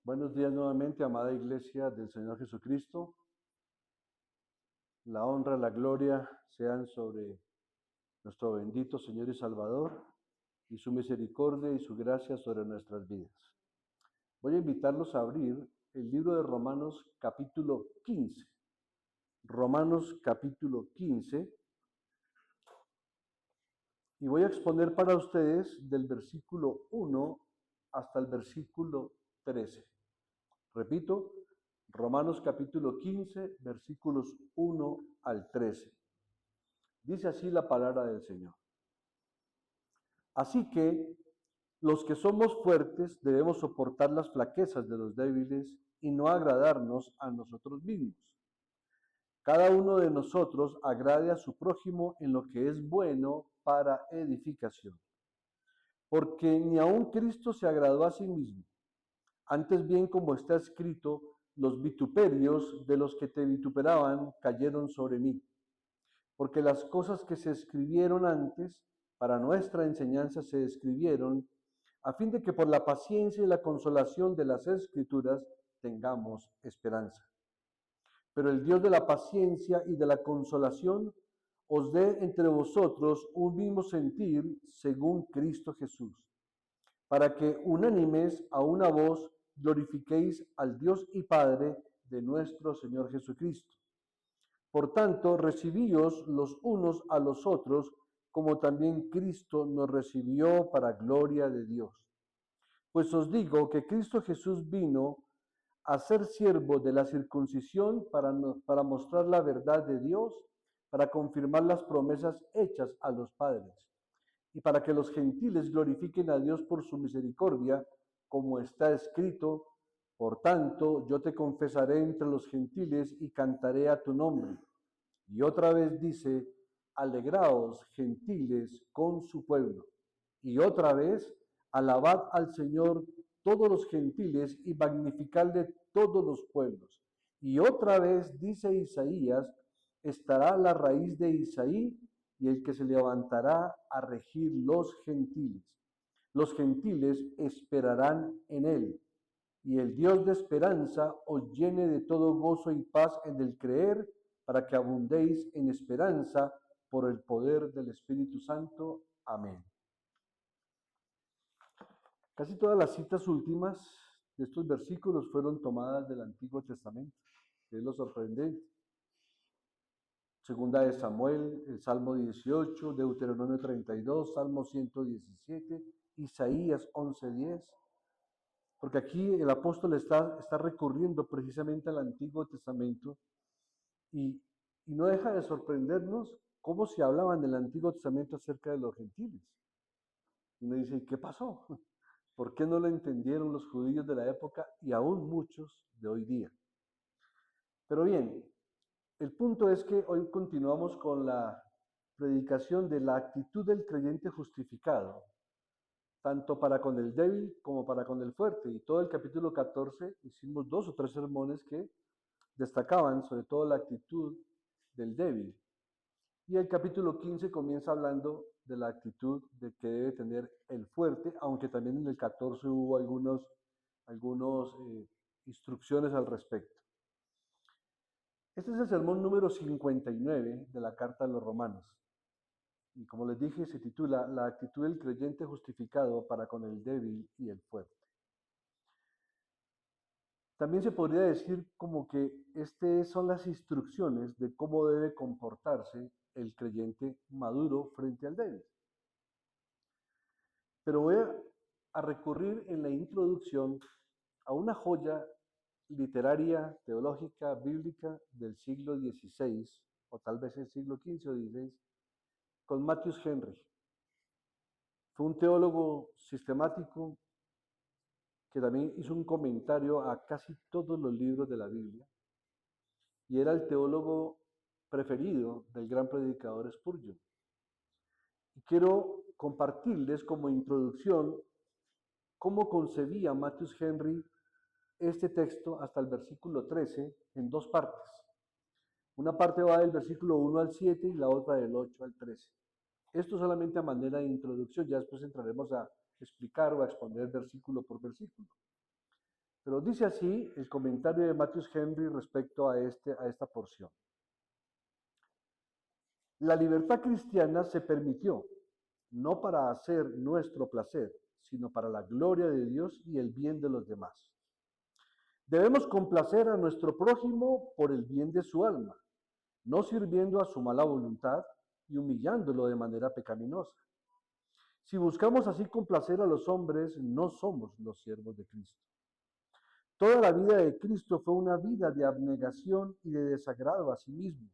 Buenos días nuevamente, amada Iglesia del Señor Jesucristo. La honra, la gloria sean sobre nuestro bendito Señor y Salvador, y su misericordia y su gracia sobre nuestras vidas. Voy a invitarlos a abrir el libro de Romanos capítulo 15. Romanos capítulo 15. Y voy a exponer para ustedes del versículo 1 hasta el versículo 13. Repito, Romanos capítulo 15, versículos 1 al 13. Dice así la palabra del Señor. Así que los que somos fuertes debemos soportar las flaquezas de los débiles y no agradarnos a nosotros mismos. Cada uno de nosotros agrade a su prójimo en lo que es bueno para edificación. Porque ni aun Cristo se agradó a sí mismo. Antes bien, como está escrito, los vituperios de los que te vituperaban cayeron sobre mí. Porque las cosas que se escribieron antes, para nuestra enseñanza se escribieron, a fin de que por la paciencia y la consolación de las Escrituras tengamos esperanza. Pero el Dios de la paciencia y de la consolación os dé entre vosotros un mismo sentir según Cristo Jesús, para que unánimes a una voz glorifiquéis al Dios y Padre de nuestro Señor Jesucristo. Por tanto, recibíos los unos a los otros, como también Cristo nos recibió para gloria de Dios. Pues os digo que Cristo Jesús vino a ser siervo de la circuncisión para mostrar la verdad de Dios, para confirmar las promesas hechas a los padres, y para que los gentiles glorifiquen a Dios por su misericordia, como está escrito: por tanto, yo te confesaré entre los gentiles y cantaré a tu nombre. Y otra vez dice: alegraos, gentiles, con su pueblo. Y otra vez: alabad al Señor todos los gentiles y magnificadle todos los pueblos. Y otra vez dice Isaías: estará la raíz de Isaí y el que se levantará a regir los gentiles. Los gentiles esperarán en él, y el Dios de esperanza os llene de todo gozo y paz en el creer, para que abundéis en esperanza por el poder del Espíritu Santo. Amén. Casi todas las citas últimas de estos versículos fueron tomadas del Antiguo Testamento, que es lo sorprendente. Segunda de Samuel, el Salmo 18, Deuteronomio 32, Salmo 117, Isaías 11:10. Porque aquí el apóstol está recurriendo precisamente al Antiguo Testamento y, y no deja de sorprendernos cómo se hablaba en el Antiguo Testamento acerca de los gentiles. Y uno dice: ¿y qué pasó? ¿Por qué no lo entendieron los judíos de la época y aún muchos de hoy día? Pero bien, el punto es que hoy continuamos con la predicación de la actitud del creyente justificado, tanto para con el débil como para con el fuerte. Y todo el capítulo 14 hicimos 2 o 3 sermones que destacaban sobre todo la actitud del débil. Y el capítulo 15 comienza hablando de la actitud de que debe tener el fuerte, aunque también en el 14 hubo algunos instrucciones al respecto. Este es el sermón número 59 de la carta a los Romanos. Y como les dije, se titula La actitud del creyente justificado para con el débil y el fuerte. También se podría decir como que estas son las instrucciones de cómo debe comportarse el creyente maduro frente al débil. Pero voy a recurrir en la introducción a una joya literaria, teológica, bíblica del siglo XVI, o tal vez el siglo XV o XVI, con Matthew Henry. Fue un teólogo sistemático que también hizo un comentario a casi todos los libros de la Biblia, y era el teólogo preferido del gran predicador Spurgeon. Y quiero compartirles como introducción cómo concebía Matthew Henry este texto hasta el versículo 13 en 2 partes. Una parte va del versículo 1 al 7 y la otra del 8 al 13. Esto solamente a manera de introducción, ya después entraremos a explicar o a exponer versículo por versículo. Pero dice así el comentario de Matthew Henry respecto a esta porción. La libertad cristiana se permitió, no para hacer nuestro placer, sino para la gloria de Dios y el bien de los demás. Debemos complacer a nuestro prójimo por el bien de su alma, no sirviendo a su mala voluntad y humillándolo de manera pecaminosa. Si buscamos así complacer a los hombres, no somos los siervos de Cristo. Toda la vida de Cristo fue una vida de abnegación y de desagrado a sí mismo.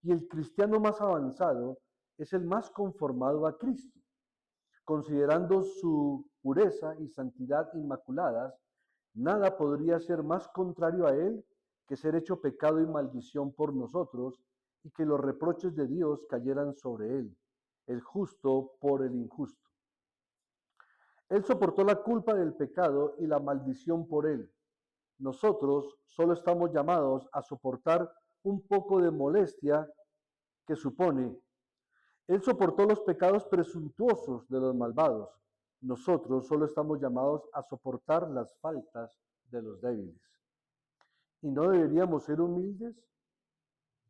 Y el cristiano más avanzado es el más conformado a Cristo, considerando su pureza y santidad inmaculadas. Nada podría ser más contrario a él que ser hecho pecado y maldición por nosotros y que los reproches de Dios cayeran sobre él, el justo por el injusto. Él soportó la culpa del pecado y la maldición por él. Nosotros solo estamos llamados a soportar un poco de molestia que supone. Él soportó los pecados presuntuosos de los malvados. Nosotros solo estamos llamados a soportar las faltas de los débiles. ¿Y no deberíamos ser humildes,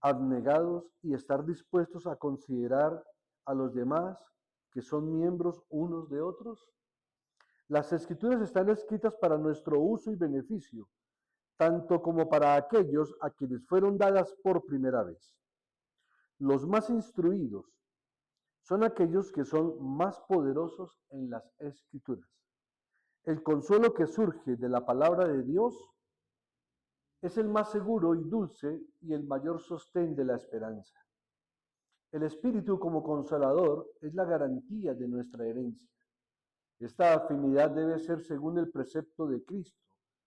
abnegados y estar dispuestos a considerar a los demás que son miembros unos de otros? Las escrituras están escritas para nuestro uso y beneficio, tanto como para aquellos a quienes fueron dadas por primera vez. Los más instruidos son aquellos que son más poderosos en las escrituras. El consuelo que surge de la palabra de Dios es el más seguro y dulce y el mayor sostén de la esperanza. El Espíritu como consolador es la garantía de nuestra herencia. Esta afinidad debe ser según el precepto de Cristo,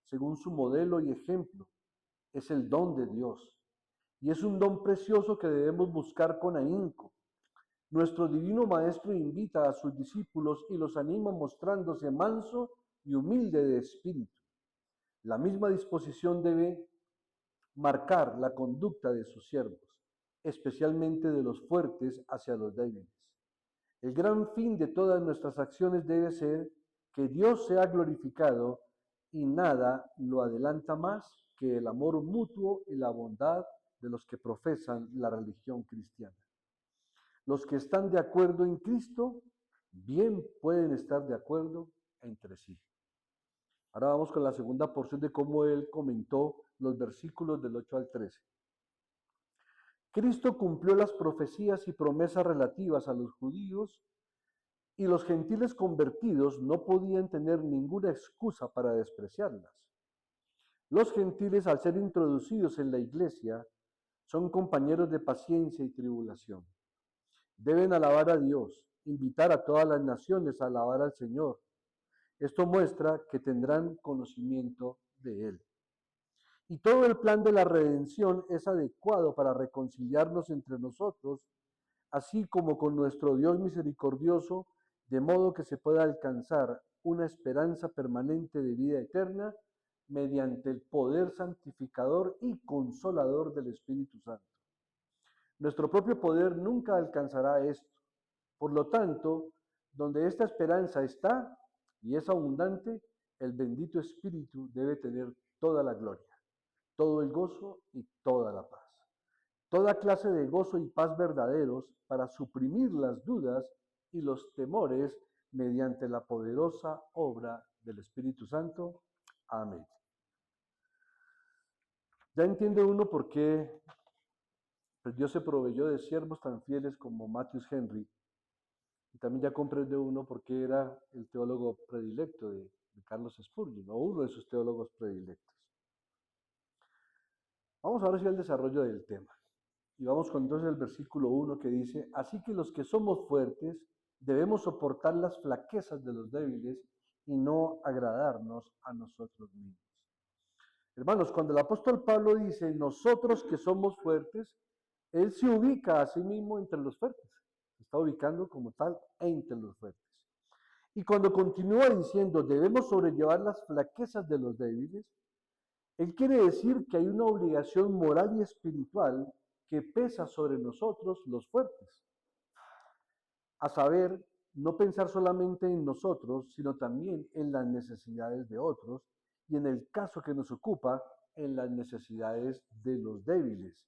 según su modelo y ejemplo. Es el don de Dios y es un don precioso que debemos buscar con ahínco. Nuestro divino Maestro invita a sus discípulos y los anima mostrándose manso y humilde de espíritu. La misma disposición debe marcar la conducta de sus siervos, especialmente de los fuertes hacia los débiles. El gran fin de todas nuestras acciones debe ser que Dios sea glorificado y nada lo adelanta más que el amor mutuo y la bondad de los que profesan la religión cristiana. Los que están de acuerdo en Cristo, bien pueden estar de acuerdo entre sí. Ahora vamos con la segunda porción de cómo él comentó los versículos del 8 al 13. Cristo cumplió las profecías y promesas relativas a los judíos y los gentiles convertidos no podían tener ninguna excusa para despreciarlas. Los gentiles, al ser introducidos en la iglesia, son compañeros de paciencia y tribulación. Deben alabar a Dios, invitar a todas las naciones a alabar al Señor. Esto muestra que tendrán conocimiento de Él. Y todo el plan de la redención es adecuado para reconciliarnos entre nosotros, así como con nuestro Dios misericordioso, de modo que se pueda alcanzar una esperanza permanente de vida eterna mediante el poder santificador y consolador del Espíritu Santo. Nuestro propio poder nunca alcanzará esto. Por lo tanto, donde esta esperanza está y es abundante, el bendito Espíritu debe tener toda la gloria, todo el gozo y toda la paz. Toda clase de gozo y paz verdaderos para suprimir las dudas y los temores mediante la poderosa obra del Espíritu Santo. Amén. Ya entiende uno por qué Dios se proveyó de siervos tan fieles como Matthew Henry. Y también ya comprende uno por qué era el teólogo predilecto de Carlos Spurgeon, o uno de sus teólogos predilectos. Vamos ahora sí al desarrollo del tema. Y vamos con entonces el versículo 1 que dice, así que los que somos fuertes debemos soportar las flaquezas de los débiles y no agradarnos a nosotros mismos. Hermanos, cuando el apóstol Pablo dice nosotros que somos fuertes, él se ubica a sí mismo entre los fuertes. Se está ubicando como tal entre los fuertes. Y cuando continúa diciendo debemos sobrellevar las flaquezas de los débiles, él quiere decir que hay una obligación moral y espiritual que pesa sobre nosotros los fuertes. A saber, no pensar solamente en nosotros, sino también en las necesidades de otros y en el caso que nos ocupa, en las necesidades de los débiles.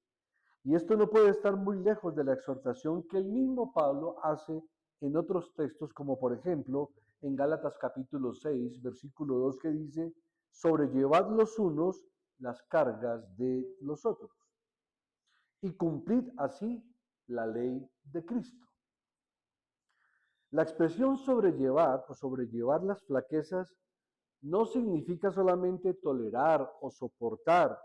Y esto no puede estar muy lejos de la exhortación que el mismo Pablo hace en otros textos, como por ejemplo en Gálatas capítulo 6, versículo 2, que dice, sobrellevad los unos las cargas de los otros y cumplid así la ley de Cristo. La expresión sobrellevar o sobrellevar las flaquezas no significa solamente tolerar o soportar,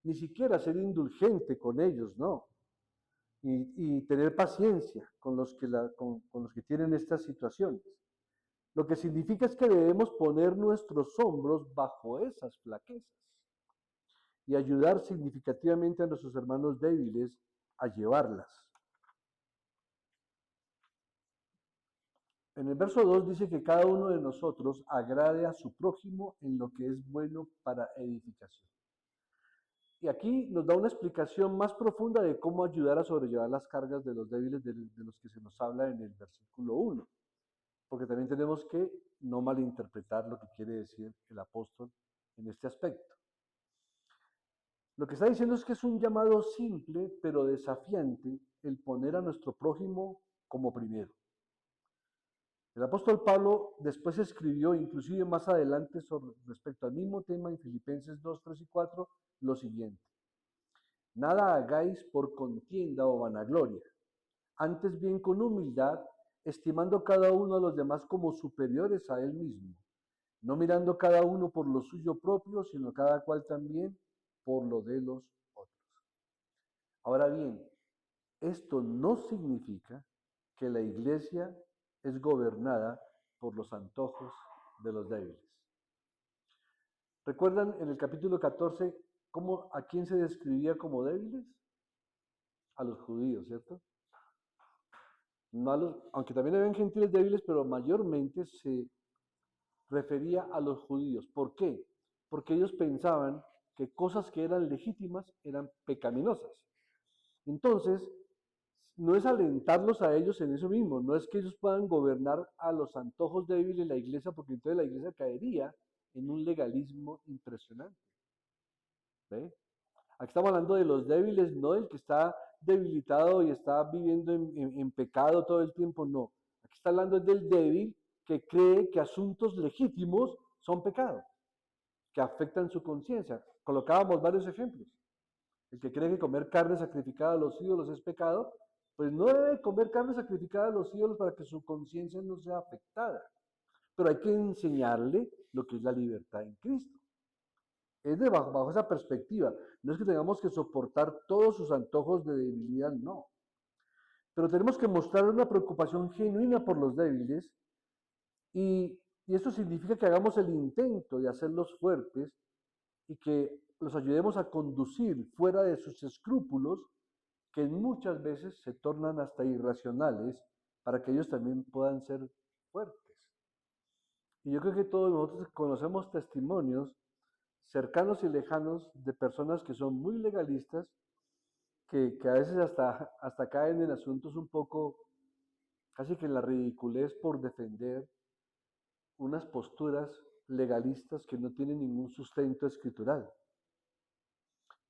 ni siquiera ser indulgente con ellos, no. Y tener paciencia con con los que tienen estas situaciones. Lo que significa es que debemos poner nuestros hombros bajo esas flaquezas y ayudar significativamente a nuestros hermanos débiles a llevarlas. En el verso 2 dice que cada uno de nosotros agrade a su prójimo en lo que es bueno para edificación. Y aquí nos da una explicación más profunda de cómo ayudar a sobrellevar las cargas de los débiles de los que se nos habla en el versículo 1. Porque también tenemos que no malinterpretar lo que quiere decir el apóstol en este aspecto. Lo que está diciendo es que es un llamado simple pero desafiante el poner a nuestro prójimo como primero. El apóstol Pablo después escribió, inclusive más adelante, respecto al mismo tema en Filipenses 2, 3 y 4, lo siguiente. Nada hagáis por contienda o vanagloria, antes bien con humildad, estimando cada uno a los demás como superiores a él mismo, no mirando cada uno por lo suyo propio, sino cada cual también por lo de los otros. Ahora bien, esto no significa que la iglesia es gobernada por los antojos de los débiles. ¿Recuerdan en el capítulo 14 a quién se describía como débiles? A los judíos, ¿cierto? No aunque también habían gentiles débiles, pero mayormente se refería a los judíos. ¿Por qué? Porque ellos pensaban que cosas que eran legítimas eran pecaminosas. Entonces, no es alentarlos a ellos en eso mismo, no es que ellos puedan gobernar a los antojos débiles de la iglesia, porque entonces la iglesia caería en un legalismo impresionante. ¿Ve? Aquí estamos hablando de los débiles, no del que está debilitado y está viviendo en pecado todo el tiempo, no. Aquí está hablando del débil que cree que asuntos legítimos son pecado, que afectan su conciencia. Colocábamos varios ejemplos. El que cree que comer carne sacrificada a los ídolos es pecado, pues no debe comer carne sacrificada a los ídolos para que su conciencia no sea afectada. Pero hay que enseñarle lo que es la libertad en Cristo. Es bajo esa perspectiva. No es que tengamos que soportar todos sus antojos de debilidad, no. Pero tenemos que mostrar una preocupación genuina por los débiles y esto significa que hagamos el intento de hacerlos fuertes y que los ayudemos a conducir fuera de sus escrúpulos, que muchas veces se tornan hasta irracionales, para que ellos también puedan ser fuertes. Y yo creo que todos nosotros conocemos testimonios cercanos y lejanos de personas que son muy legalistas, que a veces hasta caen en asuntos un poco, casi que en la ridiculez por defender unas posturas legalistas que no tienen ningún sustento escritural.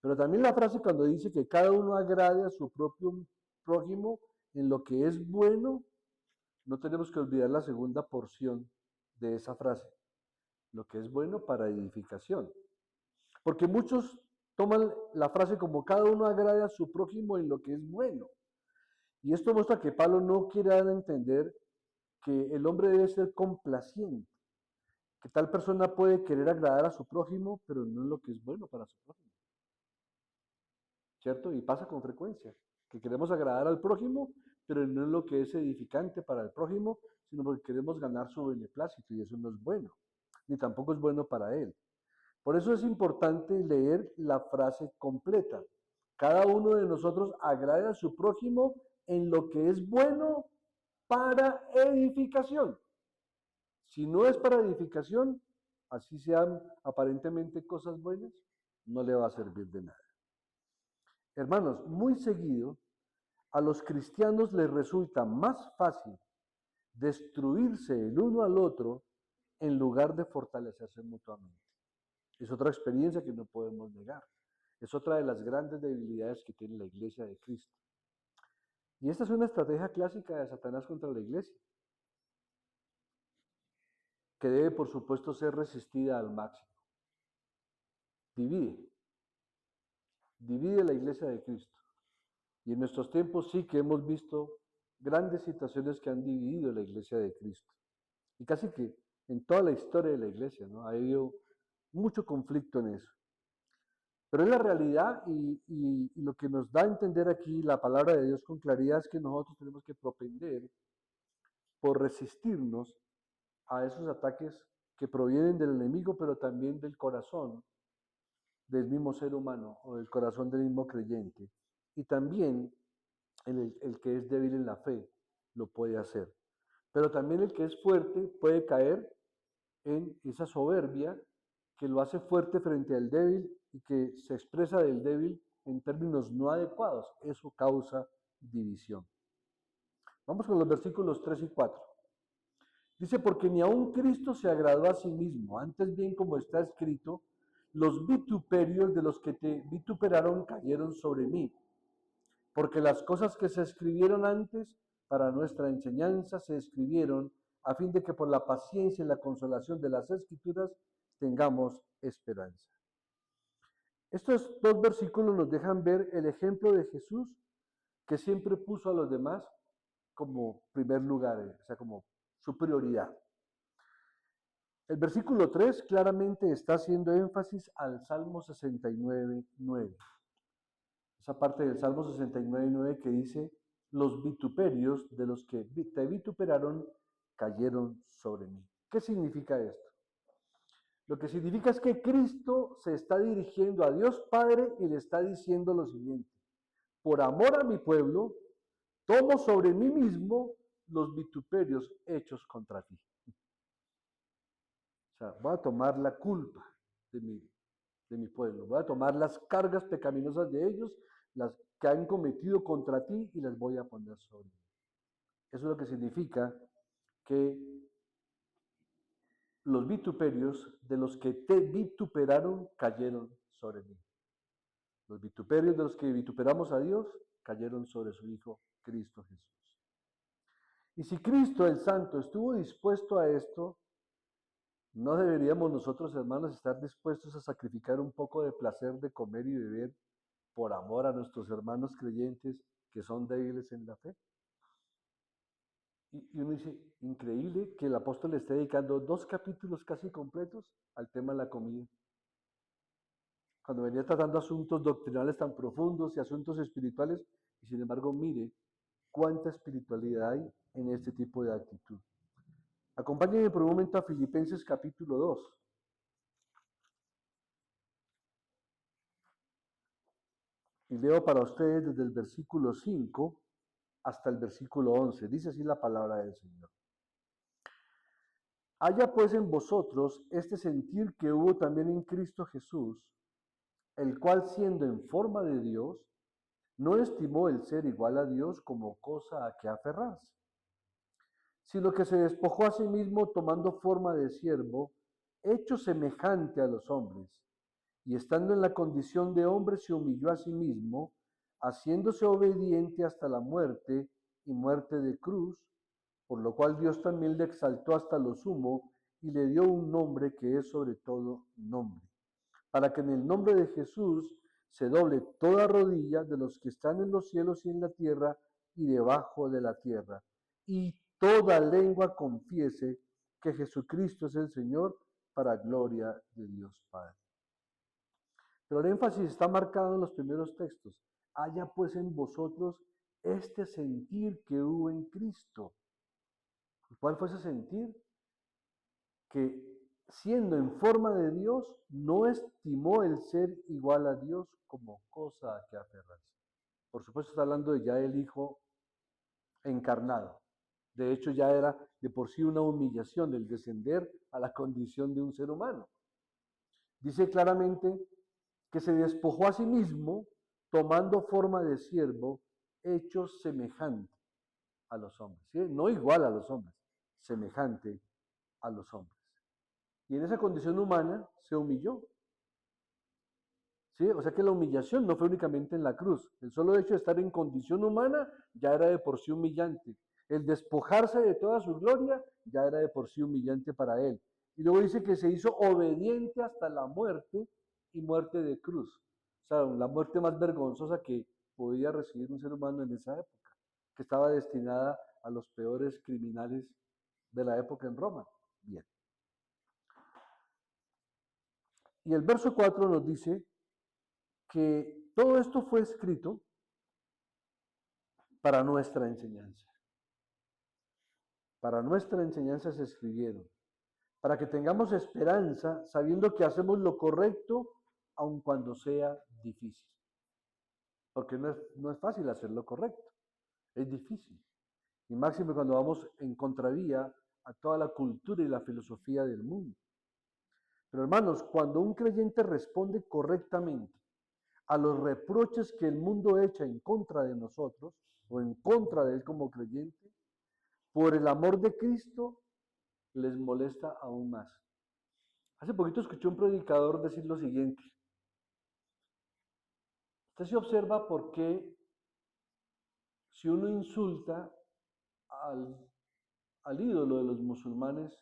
Pero también la frase cuando dice que cada uno agrade a su propio prójimo en lo que es bueno, no tenemos que olvidar la segunda porción de esa frase, lo que es bueno para edificación. Porque muchos toman la frase como cada uno agrade a su prójimo en lo que es bueno. Y esto muestra que Pablo no quiere dar a entender que el hombre debe ser complaciente, que tal persona puede querer agradar a su prójimo, pero no en lo que es bueno para su prójimo. ¿Cierto? Y pasa con frecuencia, que queremos agradar al prójimo, pero no en lo que es edificante para el prójimo, sino porque queremos ganar su beneplácito y eso no es bueno, ni tampoco es bueno para él. Por eso es importante leer la frase completa. Cada uno de nosotros agrade a su prójimo en lo que es bueno para edificación. Si no es para edificación, así sean aparentemente cosas buenas, no le va a servir de nada. Hermanos, muy seguido a los cristianos les resulta más fácil destruirse el uno al otro en lugar de fortalecerse mutuamente. Es otra experiencia que no podemos negar. Es otra de las grandes debilidades que tiene la iglesia de Cristo. Y esta es una estrategia clásica de Satanás contra la iglesia, que debe, por supuesto, ser resistida al máximo. Divide, divide la iglesia de Cristo. Y en nuestros tiempos sí que hemos visto grandes situaciones que han dividido la iglesia de Cristo. Y casi que en toda la historia de la iglesia, ¿no? Ha habido mucho conflicto en eso. Pero es la realidad y lo que nos da a entender aquí la palabra de Dios con claridad es que nosotros tenemos que propender por resistirnos a esos ataques que provienen del enemigo, pero también del corazón del mismo ser humano o del corazón del mismo creyente. Y también el que es débil en la fe lo puede hacer. Pero también el que es fuerte puede caer en esa soberbia que lo hace fuerte frente al débil y que se expresa del débil en términos no adecuados. Eso causa división. Vamos con los versículos 3 y 4. Dice, porque ni aun Cristo se agradó a sí mismo, antes bien como está escrito, los vituperios de los que te vituperaron cayeron sobre mí, porque las cosas que se escribieron antes para nuestra enseñanza se escribieron a fin de que por la paciencia y la consolación de las Escrituras tengamos esperanza. Estos dos versículos nos dejan ver el ejemplo de Jesús, que siempre puso a los demás como primer lugar, o sea, como su prioridad. El versículo 3 claramente está haciendo énfasis al Salmo 69:9. Esa parte del Salmo 69:9 que dice, los vituperios de los que te vituperaron cayeron sobre mí. ¿Qué significa esto? Lo que significa es que Cristo se está dirigiendo a Dios Padre y le está diciendo lo siguiente, por amor a mi pueblo, tomo sobre mí mismo los vituperios hechos contra ti. O sea, voy a tomar la culpa de mi pueblo, voy a tomar las cargas pecaminosas de ellos, las que han cometido contra ti y las voy a poner sobre mí. Eso es lo que significa que los vituperios de los que te vituperaron cayeron sobre mí. Los vituperios de los que vituperamos a Dios cayeron sobre su Hijo Cristo Jesús. Y si Cristo el Santo estuvo dispuesto a esto, ¿no deberíamos nosotros, hermanos, estar dispuestos a sacrificar un poco de placer de comer y beber por amor a nuestros hermanos creyentes que son débiles en la fe? Y uno dice, increíble que el apóstol le esté dedicando 2 capítulos casi completos al tema de la comida. Cuando venía tratando asuntos doctrinales tan profundos y asuntos espirituales, y sin embargo, mire cuánta espiritualidad hay en este tipo de actitud. Acompáñenme por un momento a Filipenses capítulo 2. Y leo para ustedes desde el versículo 5 hasta el versículo 11. Dice así la palabra del Señor. Haya pues en vosotros este sentir que hubo también en Cristo Jesús, el cual siendo en forma de Dios, no estimó el ser igual a Dios como cosa a que aferrarse, sino que se despojó a sí mismo tomando forma de siervo, hecho semejante a los hombres, y estando en la condición de hombre se humilló a sí mismo, haciéndose obediente hasta la muerte y muerte de cruz, por lo cual Dios también le exaltó hasta lo sumo y le dio un nombre que es sobre todo nombre, para que en el nombre de Jesús se doble toda rodilla de los que están en los cielos y en la tierra y debajo de la tierra, y toda lengua confiese que Jesucristo es el Señor, para gloria de Dios Padre. Pero el énfasis está marcado en los primeros textos. Haya pues en vosotros este sentir que hubo en Cristo. ¿Cuál fue ese sentir? Que siendo en forma de Dios, no estimó el ser igual a Dios como cosa a que aferrarse. Por supuesto está hablando de ya el Hijo encarnado. De hecho ya era de por sí una humillación el descender a la condición de un ser humano. Dice claramente que se despojó a sí mismo tomando forma de siervo, hecho semejante a los hombres, ¿sí? No igual a los hombres, semejante a los hombres. Y en esa condición humana se humilló ¿Sí? O sea que la humillación no fue únicamente en la cruz. El solo hecho de estar en condición humana ya era de por sí humillante. El despojarse de toda su gloria ya era de por sí humillante para él. Y luego dice que se hizo obediente hasta la muerte y muerte de cruz. O sea, la muerte más vergonzosa que podía recibir un ser humano en esa época, que estaba destinada a los peores criminales de la época en Roma. Bien. Y el verso 4 nos dice que todo esto fue escrito para nuestra enseñanza. Para nuestra enseñanza se escribieron, para que tengamos esperanza sabiendo que hacemos lo correcto aun cuando sea difícil. Porque no es fácil hacer lo correcto, es difícil. Y máximo cuando vamos en contravía a toda la cultura y la filosofía del mundo. Pero hermanos, cuando un creyente responde correctamente a los reproches que el mundo echa en contra de nosotros o en contra de él como creyente, por el amor de Cristo les molesta aún más. Hace poquito escuché un predicador decir lo siguiente. Usted se observa por qué si uno insulta al ídolo de los musulmanes,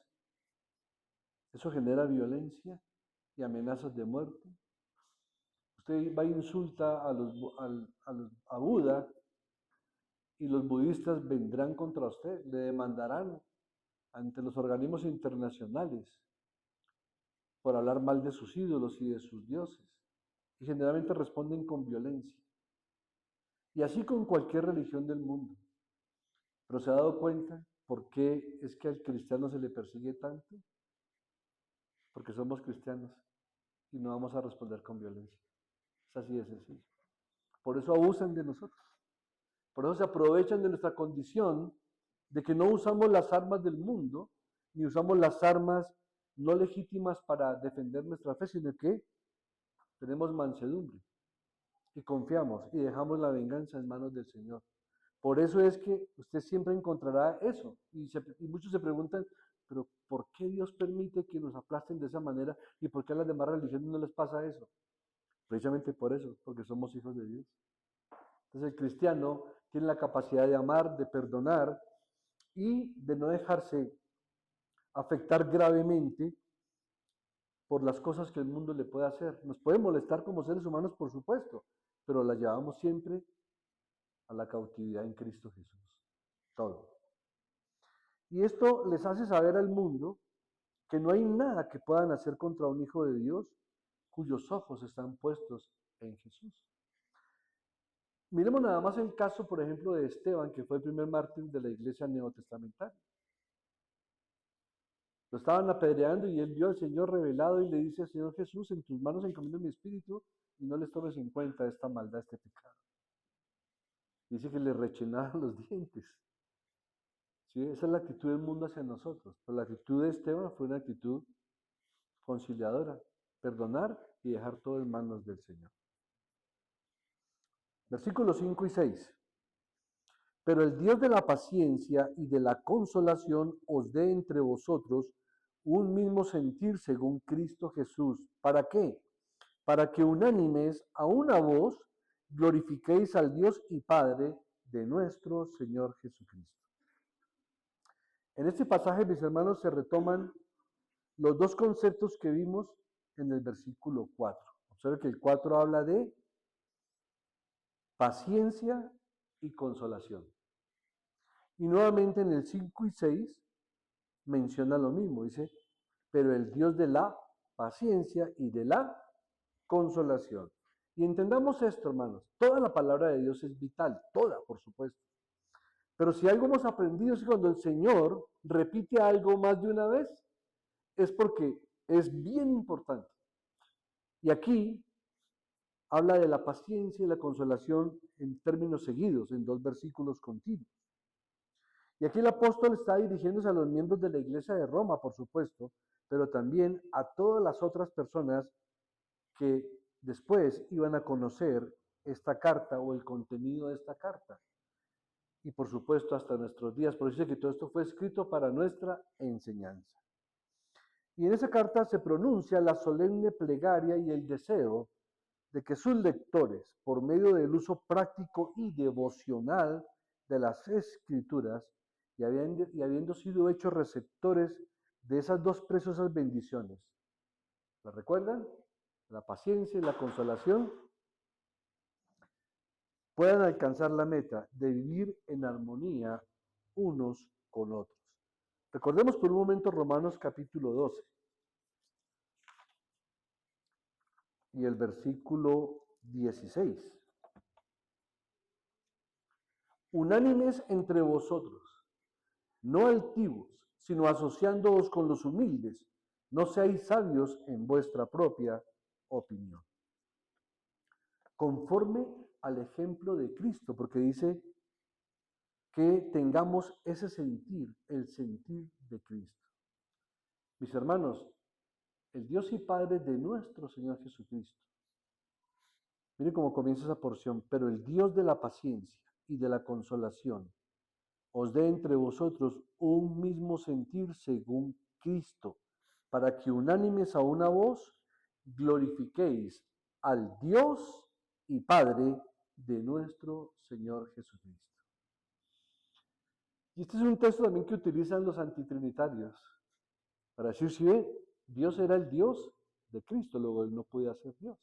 eso genera violencia y amenazas de muerte. Usted va e insulta a Buda y los budistas vendrán contra usted, le demandarán ante los organismos internacionales por hablar mal de sus ídolos y de sus dioses. Y generalmente responden con violencia. Y así con cualquier religión del mundo. Pero ¿se ha dado cuenta por qué es que al cristiano se le persigue tanto? Porque somos cristianos y no vamos a responder con violencia. Es así de sencillo. Por eso abusan de nosotros. Por eso se aprovechan de nuestra condición de que no usamos las armas del mundo, ni usamos las armas no legítimas para defender nuestra fe, sino que tenemos mansedumbre y confiamos y dejamos la venganza en manos del Señor. Por eso es que usted siempre encontrará eso. Y muchos se preguntan, pero ¿por qué Dios permite que nos aplasten de esa manera? ¿Y por qué a las demás religiones no les pasa eso? Precisamente por eso, porque somos hijos de Dios. Entonces el cristiano tiene la capacidad de amar, de perdonar y de no dejarse afectar gravemente por las cosas que el mundo le puede hacer. Nos puede molestar como seres humanos, por supuesto, pero la llevamos siempre a la cautividad en Cristo Jesús. Todo. Y esto les hace saber al mundo que no hay nada que puedan hacer contra un hijo de Dios cuyos ojos están puestos en Jesús. Miremos nada más el caso, por ejemplo, de Esteban, que fue el primer mártir de la iglesia neotestamentaria. Lo estaban apedreando y él vio al Señor revelado y le dice al Señor Jesús, en tus manos encomiendo mi espíritu y no les tomes en cuenta esta maldad, este pecado. Dice que le rechinaron los dientes. ¿Sí? Esa es la actitud del mundo hacia nosotros. Pero la actitud de Esteban fue una actitud conciliadora, perdonar y dejar todo en manos del Señor. Versículos 5 y 6. Pero el Dios de la paciencia y de la consolación os dé entre vosotros un mismo sentir según Cristo Jesús. ¿Para qué? Para que unánimes a una voz glorifiquéis al Dios y Padre de nuestro Señor Jesucristo. En este pasaje, mis hermanos, se retoman los dos conceptos que vimos en el versículo 4. Observe que el 4 habla de paciencia y consolación. Y nuevamente en el 5 y 6 menciona lo mismo, dice, pero el Dios de la paciencia y de la consolación. Y entendamos esto, hermanos, toda la palabra de Dios es vital, toda, por supuesto. Pero si algo hemos aprendido es que cuando el Señor repite algo más de una vez, es porque es bien importante. Y aquí habla de la paciencia y la consolación en términos seguidos, en dos versículos continuos. Y aquí el apóstol está dirigiéndose a los miembros de la iglesia de Roma, por supuesto, pero también a todas las otras personas que después iban a conocer esta carta o el contenido de esta carta. Y por supuesto hasta nuestros días. Por eso dice que todo esto fue escrito para nuestra enseñanza. Y en esa carta se pronuncia la solemne plegaria y el deseo de que sus lectores, por medio del uso práctico y devocional de las Escrituras, y habiendo sido hechos receptores de esas dos preciosas bendiciones, ¿la recuerdan? La paciencia y la consolación, puedan alcanzar la meta de vivir en armonía unos con otros. Recordemos por un momento Romanos capítulo 12 y el versículo 16. Unánimes entre vosotros, no altivos, sino asociándoos con los humildes, no seáis sabios en vuestra propia opinión. Conforme al ejemplo de Cristo, porque dice que tengamos ese sentir, el sentir de Cristo. Mis hermanos, el Dios y Padre de nuestro Señor Jesucristo. Miren cómo comienza esa porción, pero el Dios de la paciencia y de la consolación os dé entre vosotros un mismo sentir según Cristo, para que unánimes a una voz glorifiquéis al Dios y Padre de nuestro Señor Jesucristo. Y este es un texto también que utilizan los antitrinitarios, para decir, si ve, Dios era el Dios de Cristo, luego él no podía ser Dios.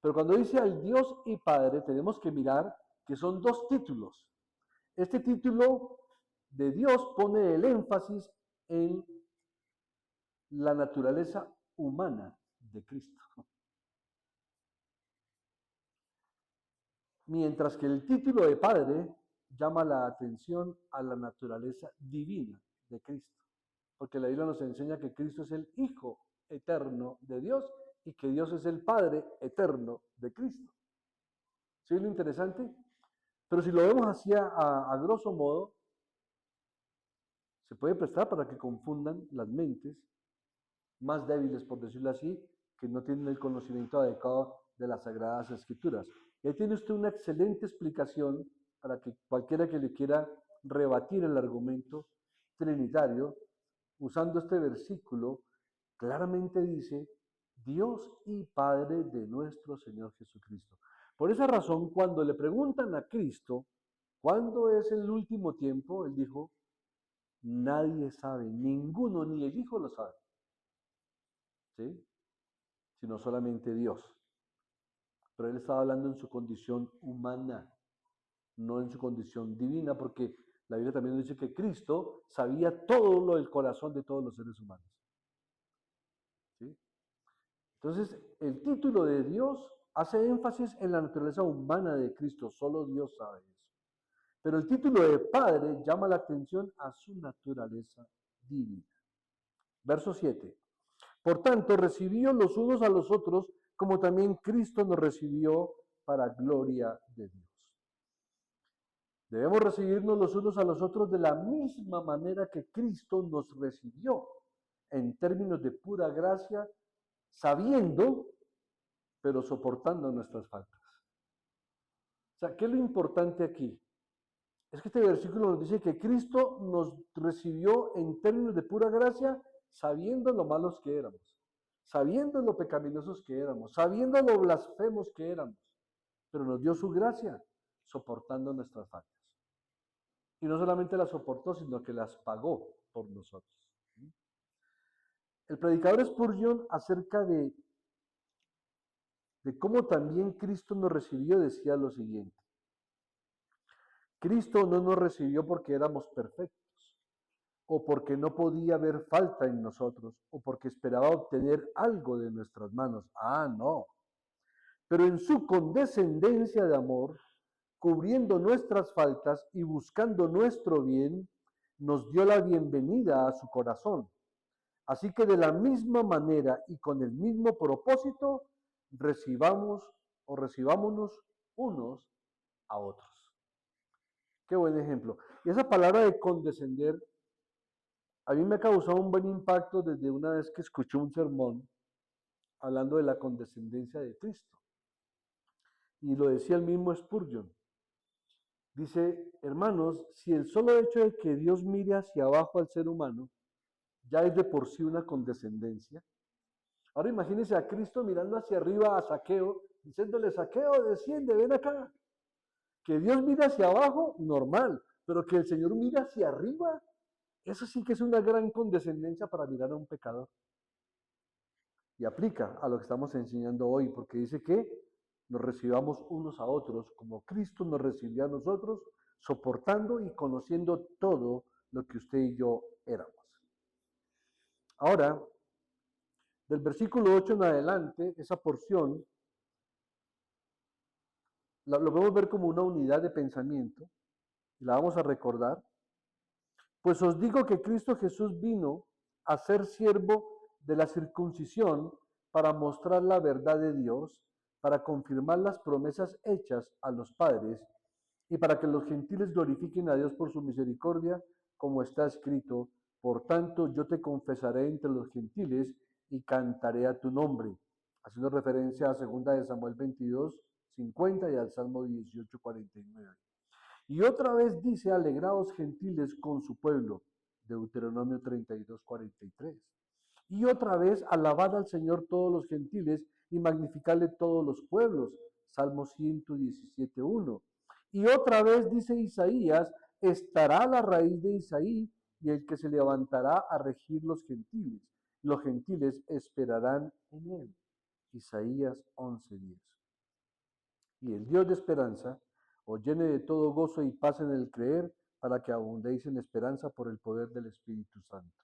Pero cuando dice al Dios y Padre, tenemos que mirar que son dos títulos. Este título de Dios pone el énfasis en la naturaleza humana de Cristo. Mientras que el título de Padre llama la atención a la naturaleza divina de Cristo. Porque la Biblia nos enseña que Cristo es el Hijo eterno de Dios y que Dios es el Padre eterno de Cristo. ¿Sí es lo interesante? Pero si lo vemos así a grosso modo, se puede prestar para que confundan las mentes más débiles, por decirlo así, que no tienen el conocimiento adecuado de las Sagradas Escrituras. Y ahí tiene usted una excelente explicación para que cualquiera que le quiera rebatir el argumento trinitario, usando este versículo, claramente dice, Dios y Padre de nuestro Señor Jesucristo. Por esa razón, cuando le preguntan a Cristo, ¿cuándo es el último tiempo? Él dijo, nadie sabe, ninguno, ni el Hijo lo sabe, ¿sí? Sino solamente Dios. Pero él estaba hablando en su condición humana, no en su condición divina, porque la Biblia también dice que Cristo sabía todo lo del corazón de todos los seres humanos. ¿Sí? Entonces, el título de Dios hace énfasis en la naturaleza humana de Cristo, solo Dios sabe eso. Pero el título de Padre llama la atención a su naturaleza divina. Verso 7. Por tanto, recibió los unos a los otros, como también Cristo nos recibió para gloria de Dios. Debemos recibirnos los unos a los otros de la misma manera que Cristo nos recibió, en términos de pura gracia, sabiendo, pero soportando nuestras faltas. O sea, ¿qué es lo importante aquí? Es que este versículo nos dice que Cristo nos recibió en términos de pura gracia, sabiendo lo malos que éramos, sabiendo lo pecaminosos que éramos, sabiendo lo blasfemos que éramos, pero nos dio su gracia, soportando nuestras faltas. Y no solamente las soportó, sino que las pagó por nosotros. El predicador Spurgeon, acerca de cómo también Cristo nos recibió, decía lo siguiente. Cristo no nos recibió porque éramos perfectos, o porque no podía haber falta en nosotros, o porque esperaba obtener algo de nuestras manos. Ah, no. Pero en su condescendencia de amor, cubriendo nuestras faltas y buscando nuestro bien, nos dio la bienvenida a su corazón. Así que de la misma manera y con el mismo propósito, recibámonos unos a otros. Qué buen ejemplo. Y esa palabra de condescender, a mí me ha causado un buen impacto desde una vez que escuché un sermón hablando de la condescendencia de Cristo. Y lo decía el mismo Spurgeon. Dice, hermanos, si el solo hecho de que Dios mire hacia abajo al ser humano ya es de por sí una condescendencia, Ahora imagínense a Cristo mirando hacia arriba a Zaqueo, diciéndole, Zaqueo, desciende, ven acá. Que Dios mire hacia abajo, normal, pero que el Señor mire hacia arriba, eso sí que es una gran condescendencia para mirar a un pecador. Y aplica a lo que estamos enseñando hoy, porque dice que nos recibamos unos a otros como Cristo nos recibió a nosotros, soportando y conociendo todo lo que usted y yo éramos. Ahora, del versículo 8 en adelante, esa porción lo podemos ver como una unidad de pensamiento y la vamos a recordar. Pues os digo que Cristo Jesús vino a ser siervo de la circuncisión para mostrar la verdad de Dios, para confirmar las promesas hechas a los padres y para que los gentiles glorifiquen a Dios por su misericordia, como está escrito, por tanto yo te confesaré entre los gentiles y cantaré a tu nombre, haciendo referencia a 2 de Samuel 22, 50 y al Salmo 18, 49. Y otra vez dice, alegraos gentiles con su pueblo, Deuteronomio 32, 43. Y otra vez, alabad al Señor todos los gentiles y magnificadle todos los pueblos, Salmo 117, 1. Y otra vez dice Isaías, estará la raíz de Isaí y el que se levantará a regir los gentiles. Los gentiles esperarán en él. Isaías 11:10. Y el Dios de esperanza os llene de todo gozo y paz en el creer, para que abundéis en esperanza por el poder del Espíritu Santo.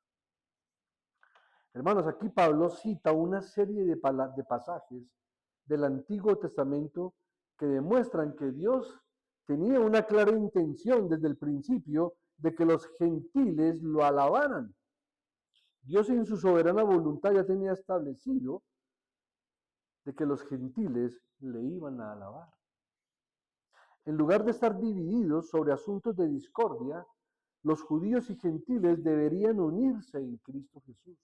Hermanos, aquí Pablo cita una serie de pasajes del Antiguo Testamento que demuestran que Dios tenía una clara intención desde el principio de que los gentiles lo alabaran. Dios en su soberana voluntad ya tenía establecido de que los gentiles le iban a alabar. En lugar de estar divididos sobre asuntos de discordia, los judíos y gentiles deberían unirse en Cristo Jesús,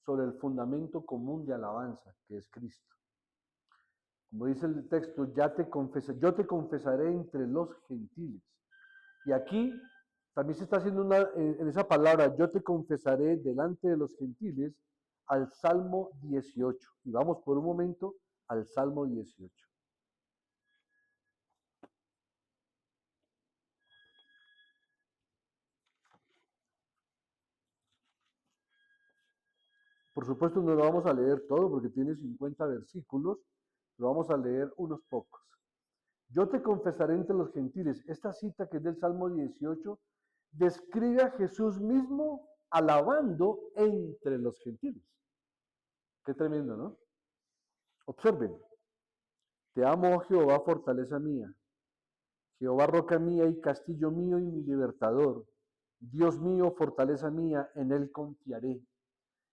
sobre el fundamento común de alabanza, que es Cristo. Como dice el texto, yo te confesaré entre los gentiles. Y aquí también se está haciendo en esa palabra, yo te confesaré delante de los gentiles, al Salmo 18. Y vamos por un momento al Salmo 18. Por supuesto no lo vamos a leer todo porque tiene 50 versículos, lo vamos a leer unos pocos. Yo te confesaré entre los gentiles. Esta cita que es del Salmo 18 describe a Jesús mismo alabando entre los gentiles. Qué tremendo, ¿no? Observen. Te amo, oh Jehová, fortaleza mía. Jehová, roca mía y castillo mío y mi libertador. Dios mío, fortaleza mía, en él confiaré.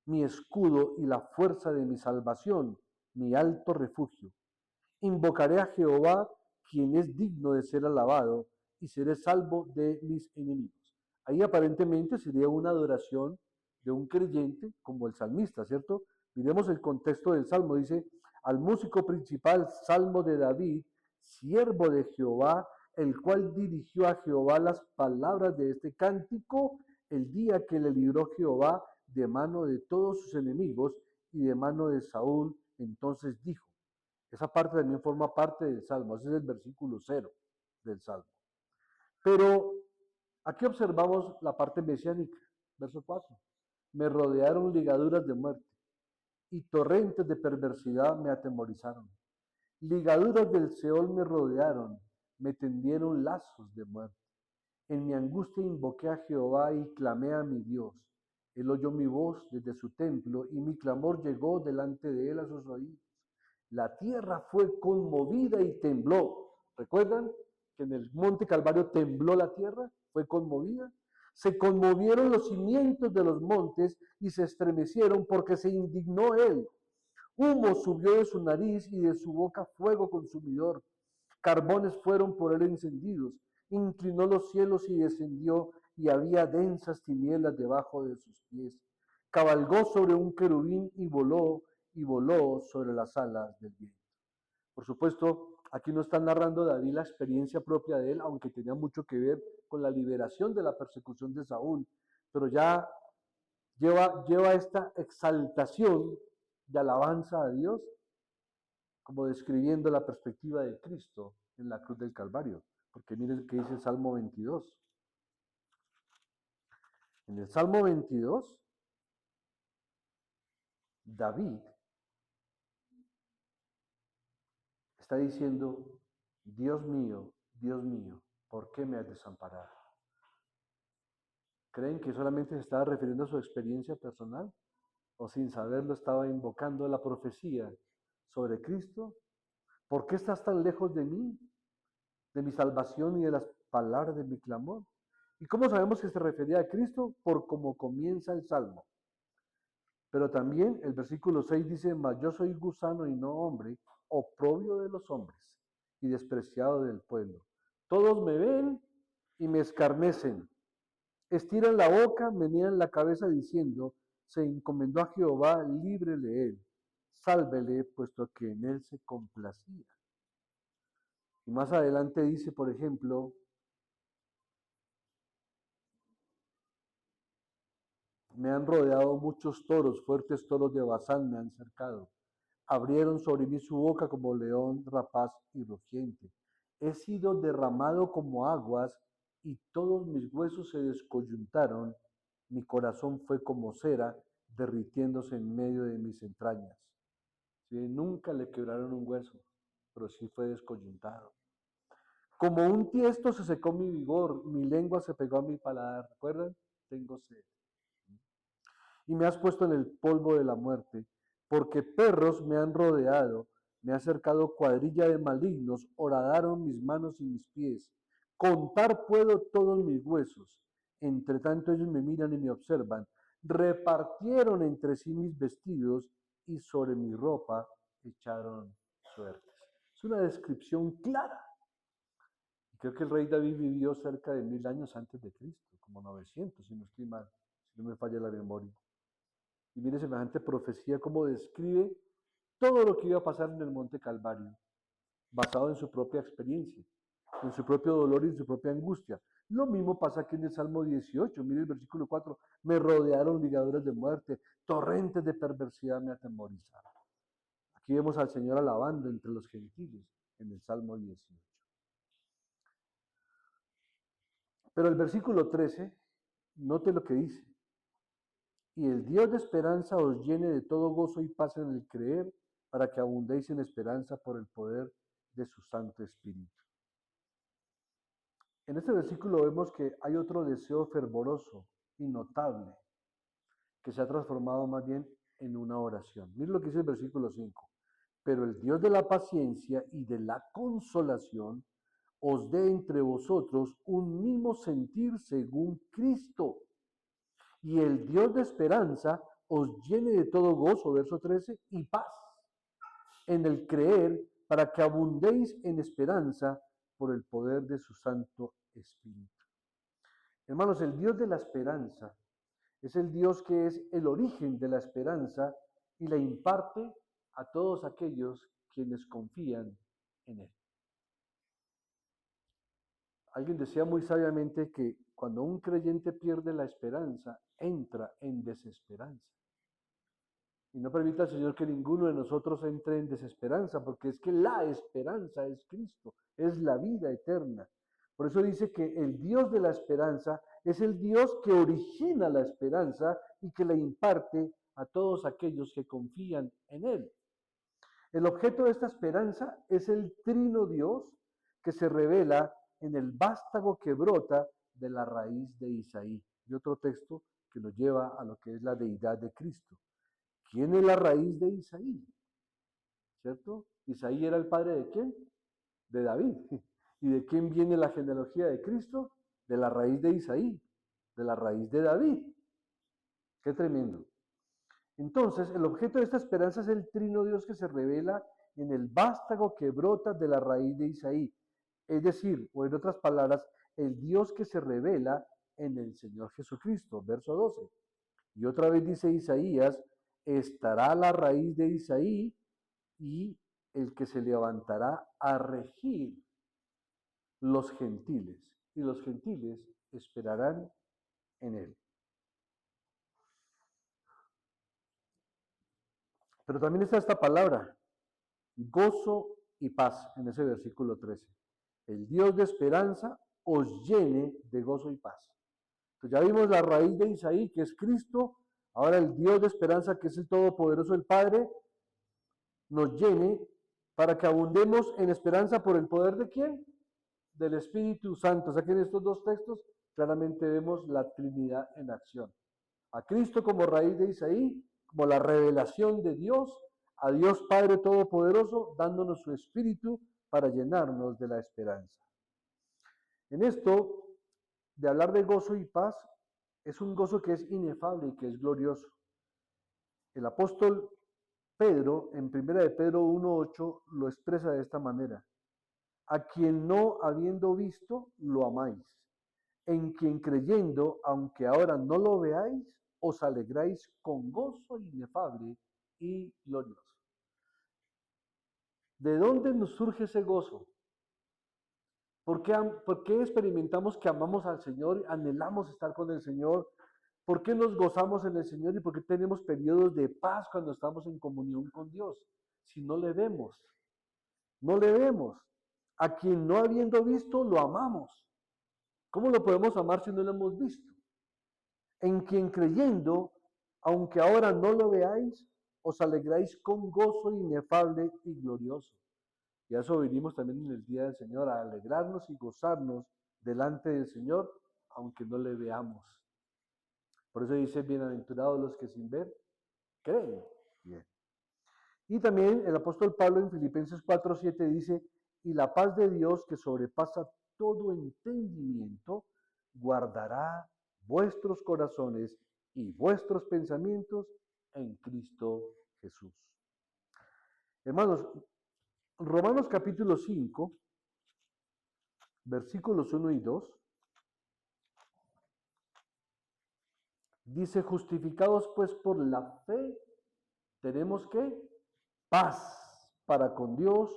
Mi escudo y la fuerza de mi salvación, mi alto refugio. Invocaré a Jehová, quien es digno de ser alabado, y seré salvo de mis enemigos. Ahí aparentemente sería una adoración de un creyente como el salmista, ¿cierto? Miremos el contexto del salmo. Dice, al músico principal, salmo de David, siervo de Jehová, el cual dirigió a Jehová las palabras de este cántico el día que le libró Jehová de mano de todos sus enemigos y de mano de Saúl. Entonces dijo, esa parte también forma parte del Salmo, ese es el versículo 0 del Salmo. Pero aquí observamos la parte mesiánica, verso 4. Me rodearon ligaduras de muerte y torrentes de perversidad me atemorizaron. Ligaduras del Seol me rodearon, me tendieron lazos de muerte. En mi angustia invoqué a Jehová y clamé a mi Dios. Él oyó mi voz desde su templo y mi clamor llegó delante de él a sus oídos. La tierra fue conmovida y tembló. ¿Recuerdan que en el monte Calvario tembló la tierra? Fue conmovida. Se conmovieron los cimientos de los montes y se estremecieron porque se indignó él. Humo subió de su nariz y de su boca fuego consumidor. Carbones fueron por él encendidos. Inclinó los cielos y descendió, y había densas tinieblas debajo de sus pies. Cabalgó sobre un querubín y voló sobre las alas del viento. Por supuesto, aquí no está narrando David la experiencia propia de él, aunque tenía mucho que ver con la liberación de la persecución de Saúl, pero ya lleva esta exaltación de alabanza a Dios, como describiendo la perspectiva de Cristo en la cruz del Calvario. Porque miren que dice el Salmo 22. En el Salmo 22, David está diciendo, Dios mío, ¿por qué me has desamparado? ¿Creen que solamente se estaba refiriendo a su experiencia personal? ¿O sin saberlo estaba invocando la profecía sobre Cristo? ¿Por qué estás tan lejos de mi salvación y de las palabras de mi clamor? ¿Y cómo sabemos que se refería a Cristo? Por cómo comienza el Salmo. Pero también el versículo 6 dice, mas yo soy gusano y no hombre, oprobio de los hombres y despreciado del pueblo. Todos me ven y me escarnecen. Estiran la boca, menean la cabeza diciendo, se encomendó a Jehová, líbrele él, sálvele, puesto que en él se complacía. Y más adelante dice, por ejemplo, me han rodeado muchos toros, fuertes toros de Basán me han cercado. Abrieron sobre mí su boca como león rapaz y rugiente. He sido derramado como aguas y todos mis huesos se descoyuntaron. Mi corazón fue como cera derritiéndose en medio de mis entrañas. ¿Sí? Nunca le quebraron un hueso, pero sí fue descoyuntado. Como un tiesto se secó mi vigor, mi lengua se pegó a mi paladar. ¿Recuerdan? Tengo sed. Y me has puesto en el polvo de la muerte, porque perros me han rodeado, me ha cercado cuadrilla de malignos, horadaron mis manos y mis pies. Contar puedo todos mis huesos, entre tanto ellos me miran y me observan. Repartieron entre sí mis vestidos y sobre mi ropa echaron suertes. Es una descripción clara. Creo que el rey David vivió cerca de 1000 años antes de Cristo, como 900, si no estoy mal, si no me falla la memoria. Y mire semejante profecía como describe todo lo que iba a pasar en el monte Calvario, basado en su propia experiencia, en su propio dolor y en su propia angustia. Lo mismo pasa aquí en el Salmo 18, mire el versículo 4, me rodearon ligaduras de muerte, torrentes de perversidad me atemorizaron. Aquí vemos al Señor alabando entre los gentiles en el Salmo 18. Pero el versículo 13, note lo que dice, y el Dios de esperanza os llene de todo gozo y paz en el creer, para que abundéis en esperanza por el poder de su Santo Espíritu. En este versículo vemos que hay otro deseo fervoroso y notable, que se ha transformado más bien en una oración. Miren lo que dice el versículo 5. Pero el Dios de la paciencia y de la consolación os dé entre vosotros un mismo sentir según Cristo. Y el Dios de esperanza os llene de todo gozo, verso 13, y paz en el creer, para que abundéis en esperanza por el poder de su Santo Espíritu. Hermanos, el Dios de la esperanza es el Dios que es el origen de la esperanza y la imparte a todos aquellos quienes confían en Él. Alguien decía muy sabiamente que cuando un creyente pierde la esperanza, entra en desesperanza. Y no permita al Señor que ninguno de nosotros entre en desesperanza, porque es que la esperanza es Cristo, es la vida eterna. Por eso dice que el Dios de la esperanza es el Dios que origina la esperanza y que la imparte a todos aquellos que confían en Él. El objeto de esta esperanza es el trino Dios que se revela en el vástago que brota de la raíz de Isaí. Y otro texto que nos lleva a lo que es la deidad de Cristo. ¿Quién es la raíz de Isaí? ¿Cierto? Isaí era el padre de quién? De David. ¿Y de quién viene la genealogía de Cristo? De la raíz de Isaí, de la raíz de David. Qué tremendo. Entonces, el objeto de esta esperanza es el trino Dios que se revela en el vástago que brota de la raíz de Isaí. Es decir, o en otras palabras, el Dios que se revela en el Señor Jesucristo, verso 12. Y otra vez dice Isaías, estará la raíz de Isaí y el que se levantará a regir los gentiles. Y los gentiles esperarán en él. Pero también está esta palabra, gozo y paz, en ese versículo 13. El Dios de esperanza os llene de gozo y paz. Entonces ya vimos la raíz de Isaí, que es Cristo. Ahora el Dios de esperanza, que es el Todopoderoso, el Padre, nos llene para que abundemos en esperanza por el poder de quién? Del Espíritu Santo. O sea que en estos dos textos claramente vemos la Trinidad en acción. A Cristo como raíz de Isaí, como la revelación de Dios, a Dios Padre Todopoderoso, dándonos su Espíritu para llenarnos de la esperanza. En esto, de hablar de gozo y paz, es un gozo que es inefable y que es glorioso. El apóstol Pedro, en 1 de Pedro 1.8, lo expresa de esta manera. A quien no habiendo visto, lo amáis. En quien creyendo, aunque ahora no lo veáis, os alegráis con gozo inefable y glorioso. ¿De dónde nos surge ese gozo? ¿Por qué experimentamos que amamos al Señor, anhelamos estar con el Señor? ¿Por qué nos gozamos en el Señor y por qué tenemos periodos de paz cuando estamos en comunión con Dios? Si no le vemos, no le vemos. A quien no habiendo visto, lo amamos. ¿Cómo lo podemos amar si no lo hemos visto? En quien creyendo, aunque ahora no lo veáis, os alegráis con gozo inefable y glorioso. Y a eso vinimos también en el día del Señor, a alegrarnos y gozarnos delante del Señor, aunque no le veamos. Por eso dice, bienaventurados los que sin ver, creen. Bien. Y también el apóstol Pablo en Filipenses 4:7 dice, y la paz de Dios que sobrepasa todo entendimiento, guardará vuestros corazones y vuestros pensamientos en Cristo Jesús. Hermanos, Romanos capítulo 5, versículos 1 y 2, dice, justificados pues por la fe, tenemos que paz para con Dios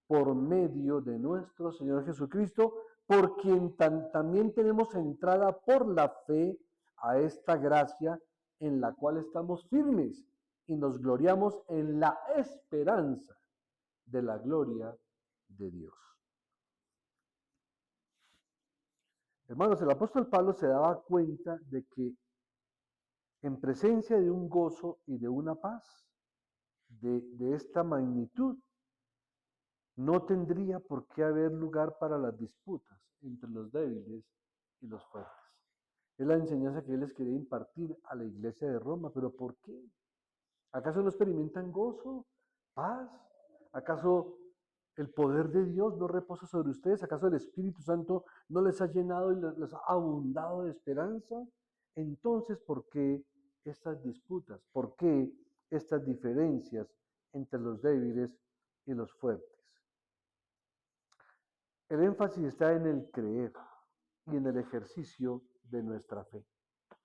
por medio de nuestro Señor Jesucristo, por quien también tenemos entrada por la fe a esta gracia en la cual estamos firmes y nos gloriamos en la esperanza de la gloria de Dios. Hermanos, el apóstol Pablo se daba cuenta de que en presencia de un gozo y de una paz de esta magnitud, no tendría por qué haber lugar para las disputas entre los débiles y los fuertes. Es la enseñanza que él les quería impartir a la iglesia de Roma, pero ¿por qué? ¿Acaso no experimentan gozo, paz? ¿Acaso el poder de Dios no reposa sobre ustedes? ¿Acaso el Espíritu Santo no les ha llenado y les ha abundado de esperanza? Entonces, ¿por qué estas disputas? ¿Por qué estas diferencias entre los débiles y los fuertes? El énfasis está en el creer y en el ejercicio de nuestra fe,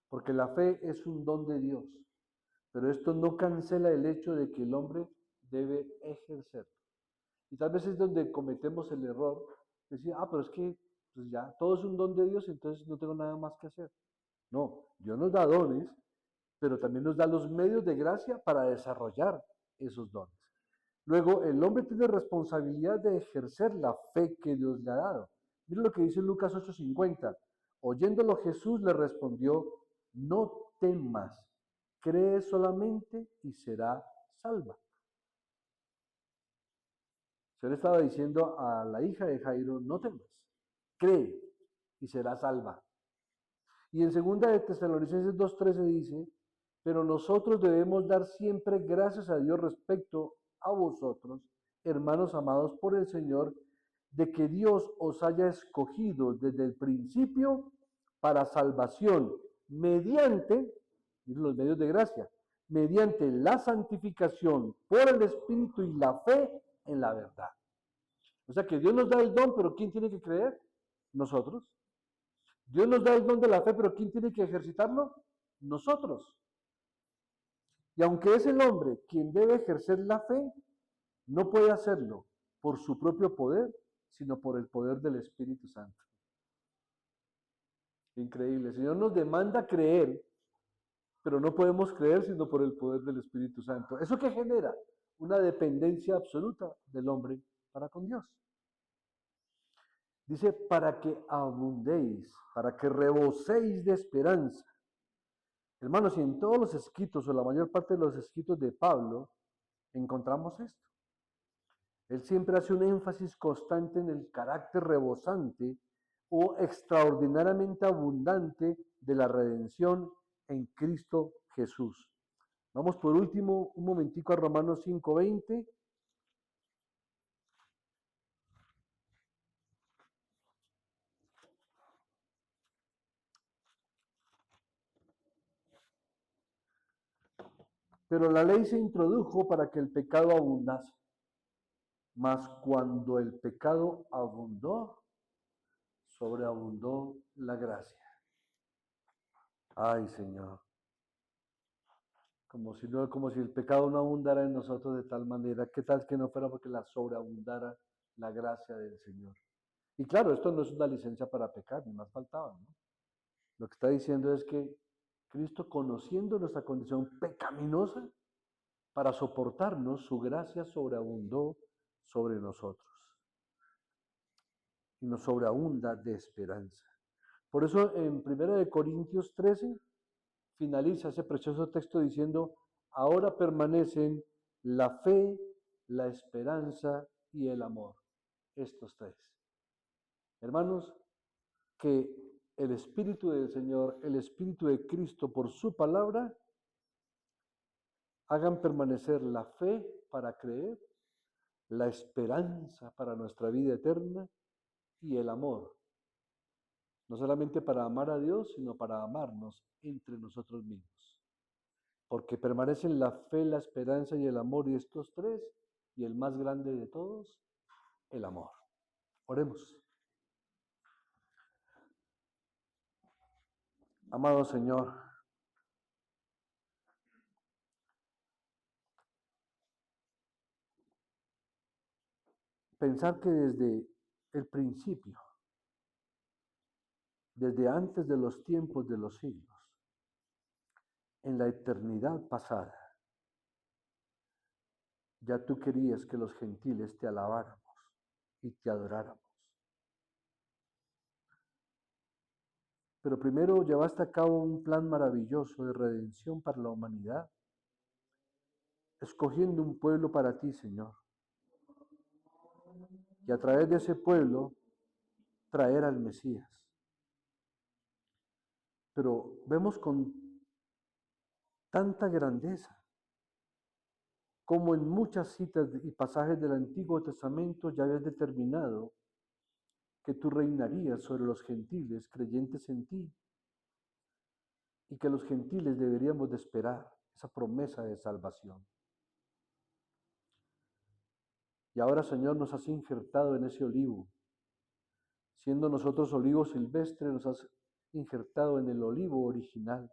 porque la fe es un don de Dios, pero esto no cancela el hecho de que el hombre debe ejercerlo. Y tal vez es donde cometemos el error de decir, pero es que pues ya todo es un don de Dios, entonces no tengo nada más que hacer. No, Dios nos da dones, pero también nos da los medios de gracia para desarrollar esos dones. Luego, el hombre tiene responsabilidad de ejercer la fe que Dios le ha dado. Miren lo que dice Lucas 8:50. Oyéndolo Jesús le respondió, no temas, cree solamente y será salva. Se le estaba diciendo a la hija de Jairo, no temas, cree y será salva. Y en 2 de Tesalonicenses 2:13 dice, pero nosotros debemos dar siempre gracias a Dios respecto a vosotros, hermanos amados por el Señor, de que Dios os haya escogido desde el principio para salvación mediante, miren los medios de gracia, mediante la santificación por el Espíritu y la fe en la verdad. O sea que Dios nos da el don, pero ¿quién tiene que creer? Nosotros. Dios nos da el don de la fe, pero ¿quién tiene que ejercitarlo? Nosotros. Y aunque es el hombre quien debe ejercer la fe, no puede hacerlo por su propio poder, sino por el poder del Espíritu Santo. Increíble. El Señor nos demanda creer, pero no podemos creer sino por el poder del Espíritu Santo. ¿Eso qué genera? Una dependencia absoluta del hombre para con Dios. Dice, para que abundéis, para que reboséis de esperanza. Hermanos, y en todos los escritos, o la mayor parte de los escritos de Pablo, encontramos esto. Él siempre hace un énfasis constante en el carácter rebosante o extraordinariamente abundante de la redención en Cristo Jesús. Vamos por último un momentico a Romanos 5:20. Pero la ley se introdujo para que el pecado abundase. Mas cuando el pecado abundó, sobreabundó la gracia. Ay, Señor. Como si el pecado no abundara en nosotros de tal manera. ¿Qué tal que no fuera porque la sobreabundara la gracia del Señor? Y claro, esto no es una licencia para pecar, ni más faltaba, ¿no? Lo que está diciendo es que Cristo, conociendo nuestra condición pecaminosa, para soportarnos, su gracia sobreabundó sobre nosotros y nos sobreabunda de esperanza. Por eso en 1 Corintios 13 finaliza ese precioso texto diciendo, ahora permanecen la fe, la esperanza y el amor. Estos tres. Hermanos, que el Espíritu del Señor, el Espíritu de Cristo por su palabra, hagan permanecer la fe para creer, la esperanza para nuestra vida eterna y el amor. No solamente para amar a Dios, sino para amarnos entre nosotros mismos. Porque permanecen la fe, la esperanza y el amor, y estos tres, y el más grande de todos, el amor. Oremos. Amado Señor, pensar que desde el principio, desde antes de los tiempos de los siglos, en la eternidad pasada, ya tú querías que los gentiles te alabáramos y te adoráramos. Pero primero llevaste a cabo un plan maravilloso de redención para la humanidad, escogiendo un pueblo para ti, Señor. Y a través de ese pueblo traer al Mesías. Pero vemos con tanta grandeza como en muchas citas y pasajes del Antiguo Testamento ya habías determinado que tú reinarías sobre los gentiles creyentes en ti y que los gentiles deberíamos de esperar esa promesa de salvación. Y ahora, Señor, nos has injertado en ese olivo. Siendo nosotros olivo silvestre, nos has injertado en el olivo original,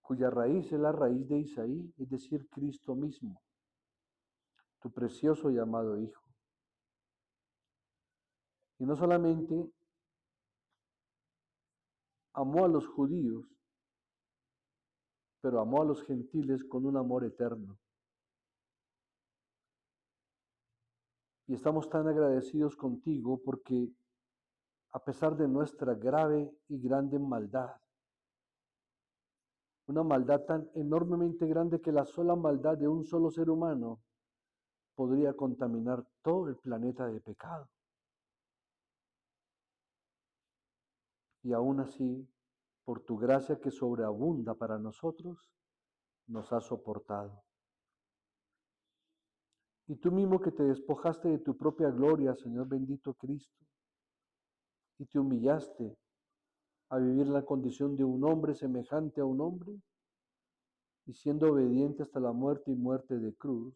cuya raíz es la raíz de Isaí, es decir, Cristo mismo, tu precioso y amado Hijo. Y no solamente amó a los judíos, pero amó a los gentiles con un amor eterno. Y estamos tan agradecidos contigo porque a pesar de nuestra grave y grande maldad, una maldad tan enormemente grande que la sola maldad de un solo ser humano podría contaminar todo el planeta de pecado. Y aún así, por tu gracia que sobreabunda para nosotros, nos has soportado. Y tú mismo que te despojaste de tu propia gloria, Señor bendito Cristo, y te humillaste a vivir la condición de un hombre semejante a un hombre, y siendo obediente hasta la muerte y muerte de cruz,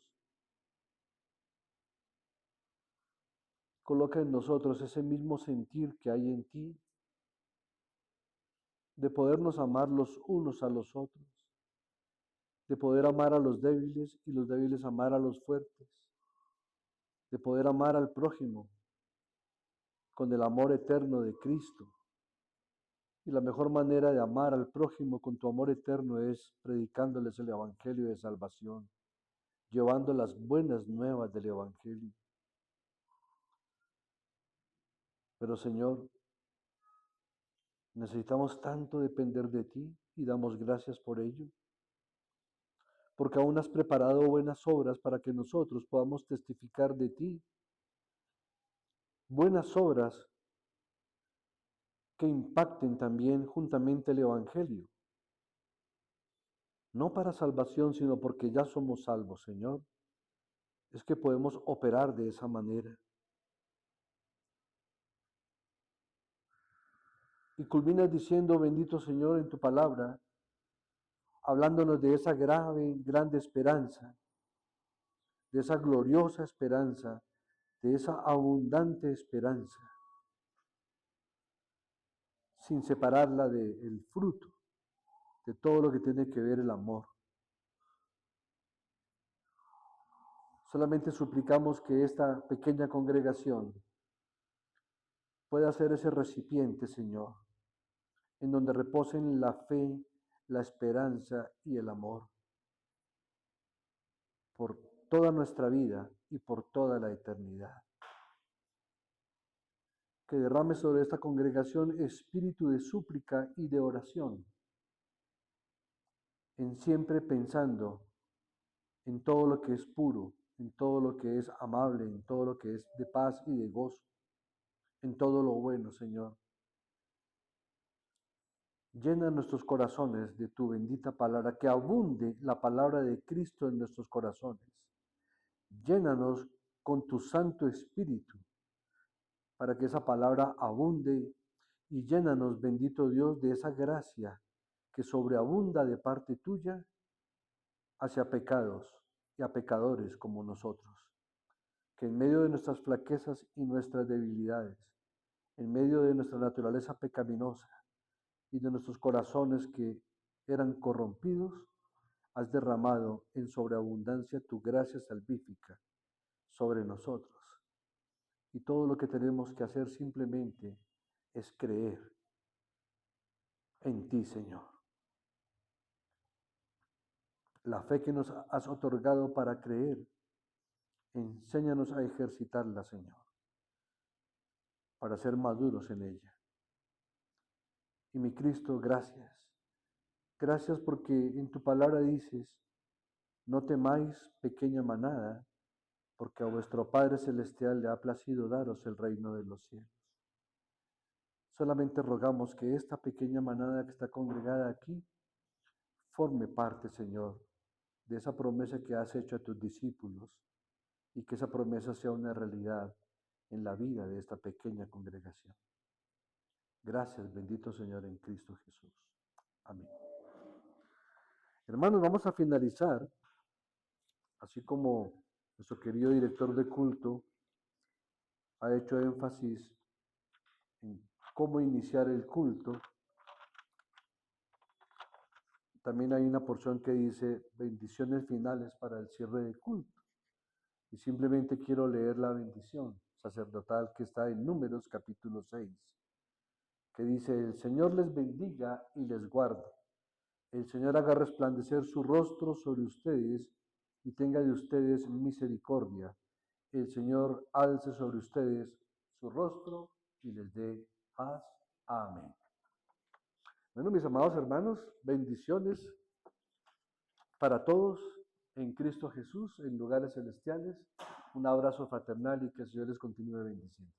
coloca en nosotros ese mismo sentir que hay en ti, de podernos amar los unos a los otros, de poder amar a los débiles y los débiles amar a los fuertes, de poder amar al prójimo con el amor eterno de Cristo, Y la mejor manera de amar al prójimo con tu amor eterno es predicándoles el Evangelio de salvación, llevando las buenas nuevas del Evangelio. Pero Señor, necesitamos tanto depender de ti y damos gracias por ello, porque aún has preparado buenas obras para que nosotros podamos testificar de ti, buenas obras que impacten también juntamente el Evangelio, no para salvación, sino porque ya somos salvos, Señor. Es que podemos operar de esa manera. Y culminas diciendo, bendito Señor, en tu palabra, hablándonos de esa grande esperanza, de esa gloriosa esperanza, de esa abundante esperanza, sin separarla del fruto, de todo lo que tiene que ver el amor. Solamente suplicamos que esta pequeña congregación pueda ser ese recipiente, Señor, en donde reposen la fe, la esperanza y el amor por toda nuestra vida y por toda la eternidad. Que derrame sobre esta congregación espíritu de súplica y de oración, en siempre pensando en todo lo que es puro, en todo lo que es amable, en todo lo que es de paz y de gozo, en todo lo bueno, Señor. Llena nuestros corazones de tu bendita palabra, que abunde la palabra de Cristo en nuestros corazones. Llénanos con tu Santo Espíritu, para que esa palabra abunde y llénanos, bendito Dios, de esa gracia que sobreabunda de parte tuya hacia pecados y a pecadores como nosotros. Que en medio de nuestras flaquezas y nuestras debilidades, en medio de nuestra naturaleza pecaminosa y de nuestros corazones que eran corrompidos, has derramado en sobreabundancia tu gracia salvífica sobre nosotros. Y todo lo que tenemos que hacer simplemente es creer en ti, Señor. La fe que nos has otorgado para creer, enséñanos a ejercitarla, Señor, para ser maduros en ella. Y mi Cristo, gracias. Gracias porque en tu palabra dices, no temáis, pequeña manada, porque a vuestro Padre Celestial le ha placido daros el reino de los cielos. Solamente rogamos que esta pequeña manada que está congregada aquí forme parte, Señor, de esa promesa que has hecho a tus discípulos y que esa promesa sea una realidad en la vida de esta pequeña congregación. Gracias, bendito Señor, en Cristo Jesús. Amén. Hermanos, vamos a finalizar, así como nuestro querido director de culto ha hecho énfasis en cómo iniciar el culto. También hay una porción que dice bendiciones finales para el cierre del culto. Y simplemente quiero leer la bendición sacerdotal que está en Números capítulo 6, que dice, el Señor les bendiga y les guarde. El Señor haga resplandecer su rostro sobre ustedes y tenga de ustedes misericordia. El Señor alce sobre ustedes su rostro y les dé paz. Amén. Bueno, mis amados hermanos, bendiciones para todos en Cristo Jesús, en lugares celestiales. Un abrazo fraternal y que el Señor les continúe bendiciendo.